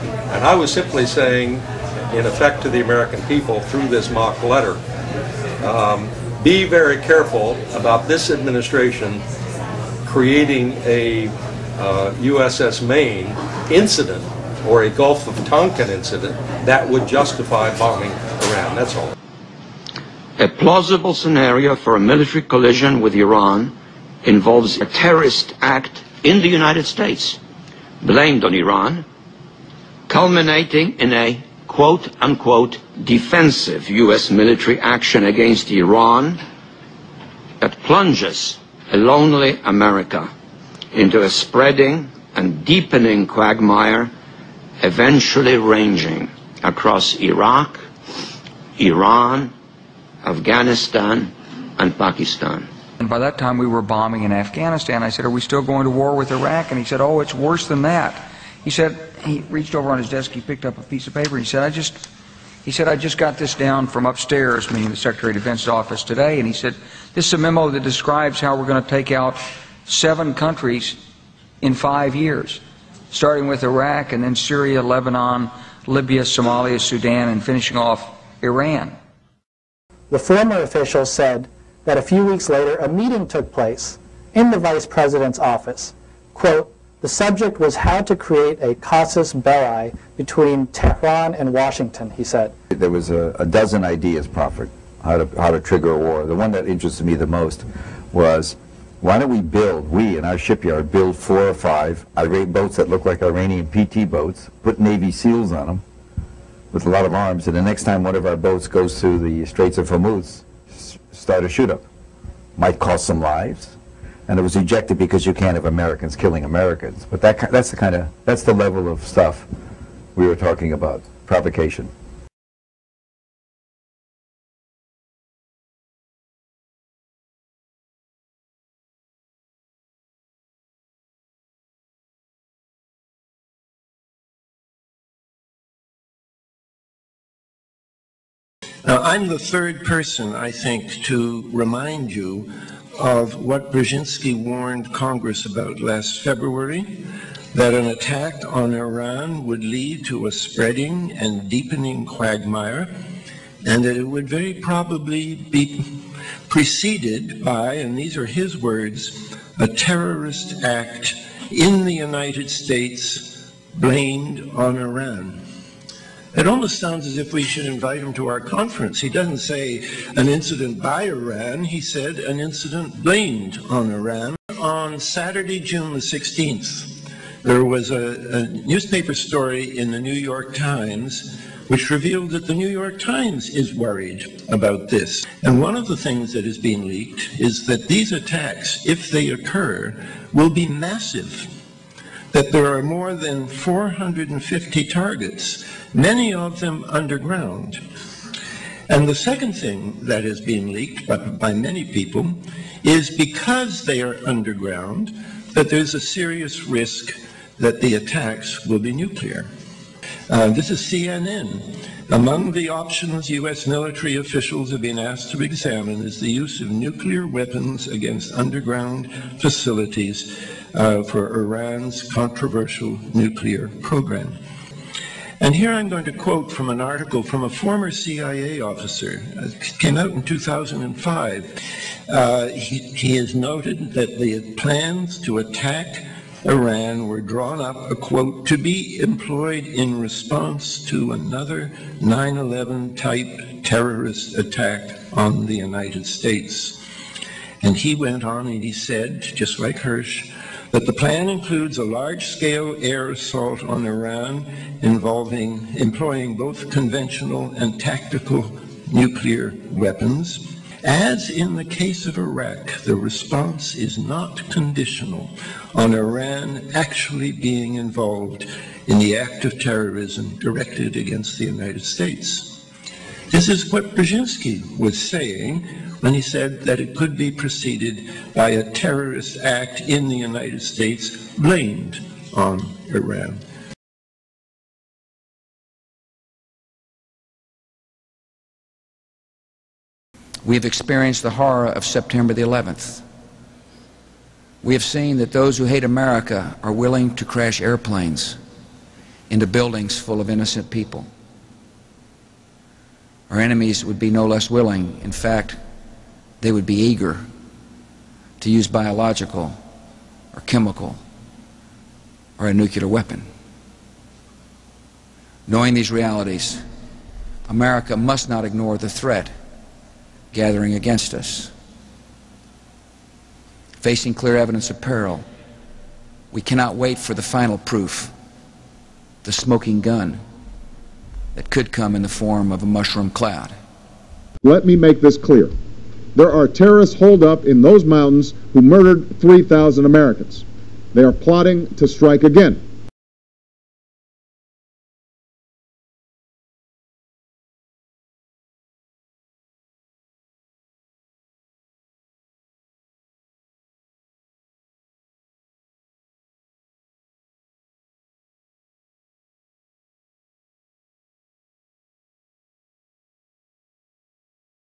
And I was simply saying, in effect, to the American people through this mock letter, be very careful about this administration creating a USS Maine incident or a Gulf of Tonkin incident that would justify bombing Iran. That's all. A plausible scenario for a military collision with Iran involves a terrorist act in the United States, blamed on Iran, culminating in a quote-unquote defensive U.S. military action against Iran that plunges a lonely America into a spreading and deepening quagmire, eventually ranging across Iraq, Iran, Afghanistan, and Pakistan. And by that time we were bombing in Afghanistan. I said, are we still going to war with Iraq? And he said, oh, it's worse than that. He said, he reached over on his desk, he picked up a piece of paper, and he said, I just got this down from upstairs, meaning the Secretary of Defense's office today, and he said, this is a memo that describes how we're going to take out 7 countries in 5 years, starting with Iraq and then Syria, Lebanon, Libya, Somalia, Sudan, and finishing off Iran. The former official said that a few weeks later a meeting took place in the Vice President's office. Quote, the subject was how to create a casus belli between Tehran and Washington, he said. There was a dozen ideas proffered how to trigger a war. The one that interested me the most was, why don't we in our shipyard build 4 or 5 Iranian boats that look like Iranian PT boats, put Navy SEALs on them with a lot of arms, and the next time one of our boats goes through the Straits of Hormuz, start a shoot-up. Might cost some lives, and it was rejected because you can't have Americans killing Americans. But that's the level of stuff we were talking about, provocation. Now, I'm the third person, I think, to remind you of what Brzezinski warned Congress about last February, that an attack on Iran would lead to a spreading and deepening quagmire, and that it would very probably be preceded by, and these are his words, a terrorist act in the United States blamed on Iran. It almost sounds as if we should invite him to our conference. He doesn't say an incident by Iran, he said an incident blamed on Iran. On Saturday, June the 16th, there was a newspaper story in the New York Times which revealed that the New York Times is worried about this. And one of the things that is being leaked is that these attacks, if they occur, will be massive. That there are more than 450 targets, many of them underground. And the second thing that is being leaked by many people is because they are underground, that there's a serious risk that the attacks will be nuclear. This is CNN. Among the options U.S. military officials have been asked to examine is the use of nuclear weapons against underground facilities for Iran's controversial nuclear program. And here I'm going to quote from an article from a former CIA officer. It came out in 2005. He has noted that the plans to attack Iran were drawn up, quote, to be employed in response to another 9/11 type terrorist attack on the United States. And he went on and he said, just like Hirsch, that the plan includes a large-scale air assault on Iran employing both conventional and tactical nuclear weapons. As in the case of Iraq, the response is not conditional on Iran actually being involved in the act of terrorism directed against the United States. This is what Brzezinski was saying when he said that it could be preceded by a terrorist act in the United States blamed on Iran. We have experienced the horror of September the 11th. We have seen that those who hate America are willing to crash airplanes. into buildings full of innocent people. Our enemies would be no less willing. In fact, they would be eager to use biological or chemical or a nuclear weapon. Knowing these realities, America must not ignore the threat gathering against us. Facing clear evidence of peril, we cannot wait for the final proof, the smoking gun that could come in the form of a mushroom cloud. Let me make this clear. There are terrorists holed up in those mountains who murdered 3,000 Americans. They are plotting to strike again.